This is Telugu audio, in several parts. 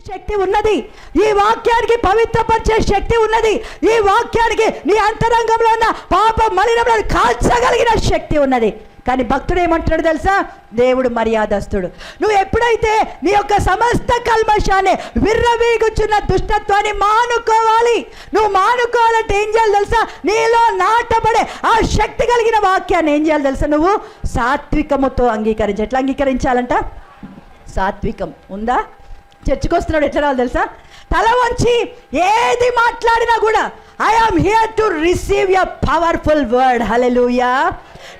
శక్తి ఉన్నది. ఈ వాక్యానికి పవిత్రపరిచే శక్తి ఉన్నది. ఈ వాక్యానికి నీ అంతరంగంలో ఉన్న పాప మలినములను కాల్చగలిగిన శక్తి ఉన్నది. కానీ భక్తుడు ఏమంటున్నాడు తెలుసా? దేవుడు మర్యాదస్తుడు. నువ్వు ఎప్పుడైతే నీ యొక్క సమస్త కల్మషాన్ని విర్రవీగుచున్న దుష్టత్వాన్ని మానుకోవాలి. నువ్వు మానుకోవాలంటే ఏం చేయాలి తెలుసా? నీలో నాటబడే ఆ శక్తి కలిగిన వాక్యాన్ని ఏం చేయాలి తెలుసా? నువ్వు సాత్వికముతో అంగీకరించి. ఎట్లా అంగీకరించాలంట? సాత్వికం ఉందా? చర్చకు వస్తున్నాడు ఎట్లా రావాలి తెలుసా? తల వంచి ఏది మాట్లాడినా కూడా I am here to receive a powerful word. Hallelujah.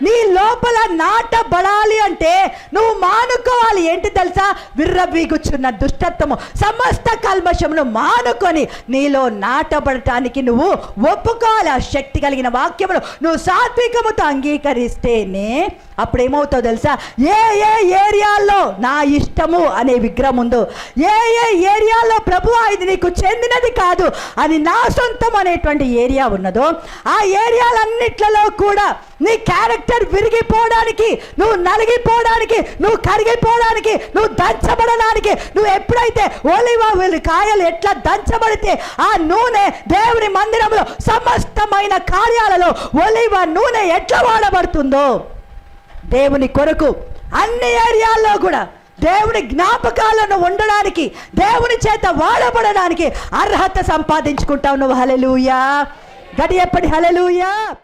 నీ లోపల నాటబడాలి అంటే నువ్వు మానుకోవాలి. ఏంటి తెలుసా? విర్రవీగుచున్న దుష్టత్వము సమస్త కల్మషమును మానుకొని నీలో నాటబడటానికి నువ్వు ఒప్పుకోవాలి. ఆ శక్తి కలిగిన వాక్యమును నువ్వు సాత్వికముతో అంగీకరిస్తేనే అప్పుడు ఏమవుతావు తెలుసా? ఏ ఏ ఏరియాల్లో నా ఇష్టము అనే విగ్రహం ఉందో, ఏ ఏ ఏరియాలో ప్రభువా ఇది నీకు చెందినది కాదు అని నా సొంతం అనేటువంటి ఏరియా ఉన్నదో ఆ ఏరియాలన్నిట్లలో కూడా నీ క్యారెక్టర్ విరిగిపోవడానికి, నువ్వు నలిగిపోవడానికి, నువ్వు కరిగిపోవడానికి, నువ్వు దంచబడడానికి, నువ్వు ఎప్పుడైతే ఒలివ కాయలు ఎట్లా దంచబడితే ఆ నూనె దేవుని మందిరంలో సమస్తమైన కార్యాలలో ఒలివ నూనె ఎట్లా వాడబడుతుందో దేవుని కొరకు అన్ని ఏరియాల్లో కూడా దేవుని జ్ఞాపకాలను ఉండడానికి, దేవుని చేత వాడబడడానికి అర్హత సంపాదించుకుంటావు నువ్వు. హల్లెలూయా. గడియప్పటి హల్లెలూయా.